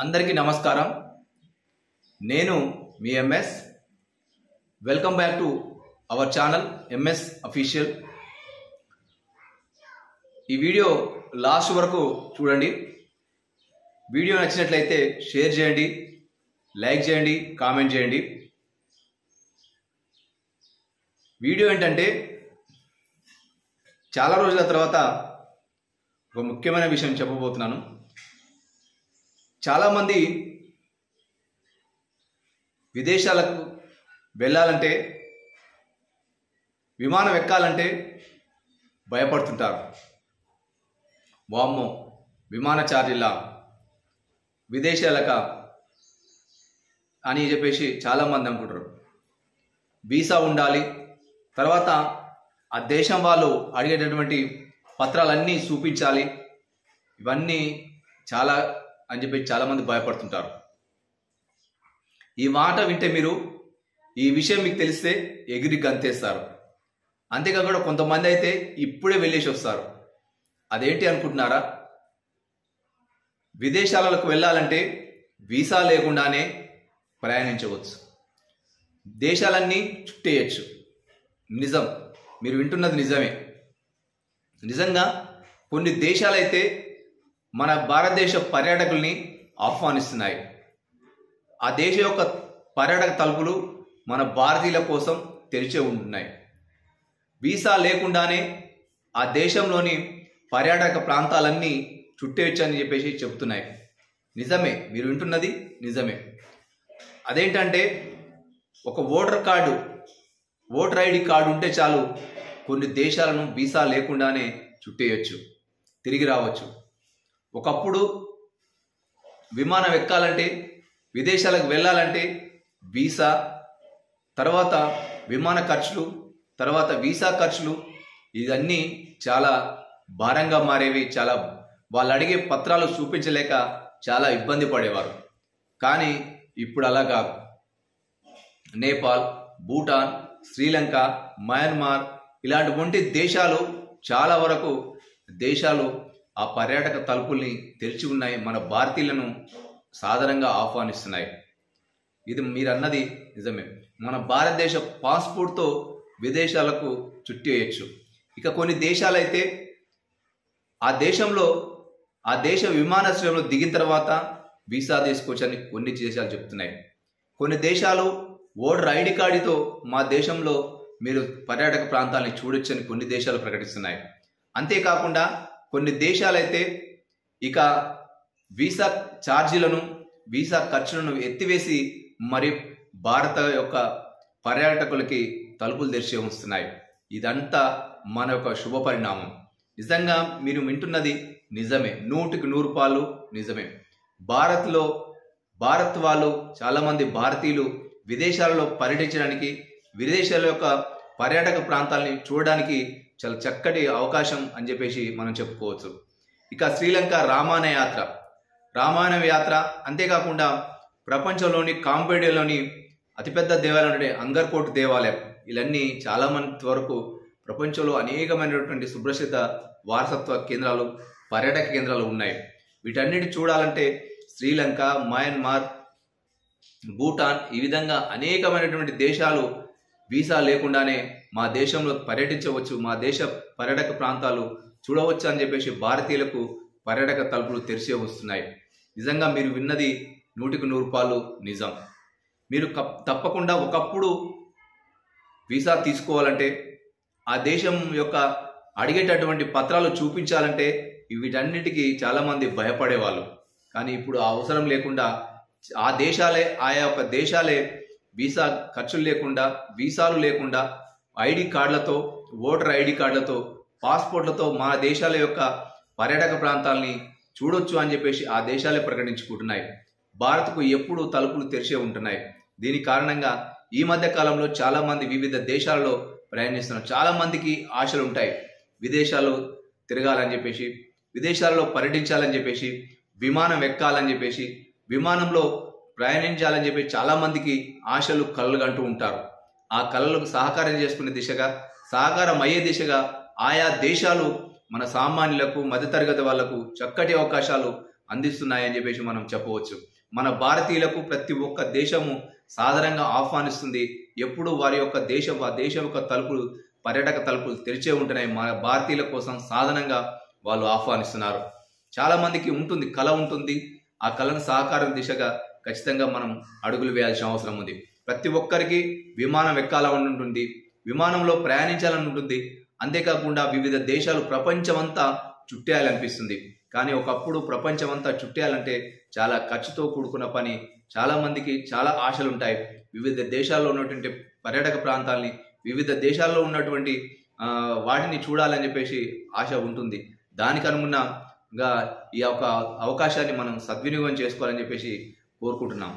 అందరికీ నమస్కారం. నేను మీ MS. Welcome back to our channel MS official. ఈ వీడియో లాస్ట్ వరకు చూడండి. వీడియో నచ్చినట్లయితే షేర్ చేయండి, లైక్ చేయండి, కామెంట్ చేయండి. వీడియో ఏంటంటే చాలా రోజుల తర్వాత ఒక ముఖ్యమైన విషయం చెప్పబోతున్నాను. చాలామంది విదేశాలకు వెళ్ళాలంటే, విమానం ఎక్కాలంటే భయపడుతుంటారు. వామ్మో, విమాన ఛార్జీలా, విదేశాలక అని చెప్పేసి చాలామంది అనుకుంటారు. వీసా ఉండాలి, తర్వాత ఆ దేశం వాళ్ళు అడిగేటటువంటి పత్రాలన్నీ చూపించాలి, ఇవన్నీ చాలా అని చెప్పి చాలామంది భయపడుతుంటారు. ఈ మాట వింటే మీరు ఈ విషయం మీకు తెలిస్తే ఎగిరి గంతేస్తారు. అంతేకాకుండా కొంతమంది అయితే ఇప్పుడే వెళ్ళేసి వస్తారు. అదేంటి అనుకుంటున్నారా? విదేశాలకు వెళ్ళాలంటే వీసా లేకుండానే ప్రయాణించవచ్చు, దేశాలన్నీ చుట్టేయచ్చు. నిజం, మీరు వింటున్నది నిజమే. నిజంగా కొన్ని దేశాలైతే మన భారతదేశ పర్యాటకుల్ని ఆహ్వానిస్తున్నాయి. ఆ దేశ యొక్క పర్యాటక తలుపులు మన భారతీయుల కోసం తెరిచే ఉంటున్నాయి. వీసా లేకుండానే ఆ దేశంలోని పర్యాటక ప్రాంతాలన్నీ చుట్టేయచ్చు అని చెప్పేసి చెబుతున్నాయి. నిజమే, మీరు వింటున్నది నిజమే. అదేంటంటే ఒక ఓటర్ ఐడి కార్డు ఉంటే చాలు, కొన్ని దేశాలను వీసా లేకుండానే చుట్టేయచ్చు, తిరిగి రావచ్చు. ఒకప్పుడు విమానం ఎక్కాలంటే, విదేశాలకు వెళ్ళాలంటే వీసా, తర్వాత విమాన ఖర్చులు, తర్వాత వీసా ఖర్చులు, ఇవన్నీ చాలా భారంగా మారేవి. చాలా వాళ్ళు అడిగే పత్రాలు చూపించలేక చాలా ఇబ్బంది పడేవారు. కానీ ఇప్పుడు అలా కాదు. నేపాల్, భూటాన్, శ్రీలంక, మయన్మార్ ఇలాంటి దేశాలు, చాలా వరకు దేశాలు ఆ పర్యాటక తలుపుల్ని తెరిచి ఉన్నాయి, మన భారతీయులను సాధారణంగా ఆహ్వానిస్తున్నాయి. ఇది మీరు అన్నది నిజమే. మన భారతదేశ పాస్పోర్ట్తో విదేశాలకు చుట్టేయచ్చు. ఇక కొన్ని దేశాలైతే ఆ దేశ విమానాశ్రయంలో దిగిన తర్వాత వీసా తీసుకోవచ్చని కొన్ని దేశాలు చెప్తున్నాయి. కొన్ని దేశాలు ఓటర్ ఐడి కార్డుతో మా దేశంలో మీరు పర్యాటక ప్రాంతాలని చూడొచ్చని కొన్ని దేశాలు ప్రకటిస్తున్నాయి. అంతేకాకుండా కొన్ని దేశాలైతే ఇక వీసా ఛార్జీలను, వీసా ఖర్చులను ఎత్తివేసి మరి భారత యొక్క పర్యాటకులకి తలుపులు తెరిచి ఉంచుతున్నాయి. ఇదంతా మన యొక్క శుభ పరిణామం. నిజంగా మీరు వింటున్నది నిజమే, 100కి 100 నిజమే. భారత్ వాళ్ళు చాలామంది భారతీయులు విదేశాలలో పర్యటించడానికి, విదేశాల యొక్క పర్యాటక ప్రాంతాలని చూడడానికి చాలా చక్కటి అవకాశం అని చెప్పేసి మనం చెప్పుకోవచ్చు. ఇక శ్రీలంక రామాయణ యాత్ర, అంతేకాకుండా ప్రపంచంలోని కాంబోడియాలోని అతిపెద్ద దేవాలయం అంగర్కోట్ దేవాలయం, ఇవన్నీ చాలా మంది వరకు ప్రపంచంలో అనేకమైనటువంటి సుప్రసిద్ధ వారసత్వ కేంద్రాలు, పర్యాటక కేంద్రాలు ఉన్నాయి. వీటన్నిటి చూడాలంటే శ్రీలంక, మయన్మార్, భూటాన్, ఈ విధంగా అనేకమైనటువంటి దేశాలు వీసా లేకుండానే మా దేశంలో పర్యటించవచ్చు, మా దేశ పర్యాటక ప్రాంతాలు చూడవచ్చు అని చెప్పేసి భారతీయులకు పర్యాటక తలుపులు తెరిచే వస్తున్నాయి. నిజంగా మీరు విన్నది 100కి 100 నిజం. మీరు తప్పకుండా ఒకప్పుడు వీసా తీసుకోవాలంటే, ఆ దేశం యొక్క అడిగేటటువంటి పత్రాలు చూపించాలంటే వీటన్నిటికీ చాలామంది భయపడేవాళ్ళు. కానీ ఇప్పుడు ఆ అవసరం లేకుండా ఆయా యొక్క దేశాలే వీసా ఖర్చులు లేకుండా, వీసాలు లేకుండా ఐడి కార్డులతో, ఓటర్ ఐడి కార్డులతో, పాస్పోర్ట్లతో మా దేశాల యొక్క పర్యాటక ప్రాంతాలని చూడొచ్చు అని చెప్పేసి ఆ దేశాలే ప్రకటించుకుంటున్నాయి. భారత్కు ఎప్పుడు తలుపులు తెరిచే ఉంటున్నాయి. దీని కారణంగా ఈ మధ్య కాలంలో చాలామంది వివిధ దేశాలలో ప్రయాణిస్తున్నారు. చాలామందికి ఆశలు ఉంటాయి, విదేశాలు తిరగాలని చెప్పేసి, విదేశాల్లో పర్యటించాలని చెప్పేసి, విమానం ఎక్కాలని చెప్పేసి, విమానంలో ప్రయాణించాలని చెప్పి చాలామందికి ఆశలు, కలలు అంటూ ఉంటారు. ఆ కళలకు సహకారం చేసుకునే దిశగా, సహకారం అయ్యే దిశగా ఆయా దేశాలు మన సామాన్యులకు, మధ్యతరగతి వాళ్లకు చక్కటి అవకాశాలు అందిస్తున్నాయని చెప్పేసి మనం చెప్పవచ్చు. మన భారతీయులకు ప్రతి ఒక్క దేశము సాధారణంగా ఆహ్వానిస్తుంది. ఎప్పుడు వారి యొక్క దేశం యొక్క తలుపులు, పర్యాటక తలుపులు తెరిచే ఉంటున్నాయి. మన భారతీయుల కోసం సాధారణంగా వాళ్ళు ఆహ్వానిస్తున్నారు. చాలా మందికి ఉంటుంది, కళ ఉంటుంది. ఆ కళను సహకారం దిశగా ఖచ్చితంగా మనం అడుగులు వేయాల్సిన అవసరం ఉంది. ప్రతి ఒక్కరికి విమానం ఎక్కాలని ఉంటుంది, విమానంలో ప్రయాణించాలని ఉంటుంది. అంతేకాకుండా వివిధ దేశాలు, ప్రపంచమంతా చుట్టేయాలనిపిస్తుంది. కానీ ఒకప్పుడు ప్రపంచమంతా చుట్టేయాలంటే చాలా ఖర్చుతో కూడుకున్న పని. చాలా మందికి చాలా ఆశలు ఉంటాయి. వివిధ దేశాల్లో ఉన్నటువంటి పర్యాటక ప్రాంతాలని, వివిధ దేశాల్లో ఉన్నటువంటి వాటిని చూడాలని చెప్పేసి ఆశ ఉంటుంది. దానికి అనుగుణంగా ఈ యొక్క అవకాశాన్ని మనం సద్వినియోగం చేసుకోవాలని చెప్పేసి కోరుకుంటున్నాం.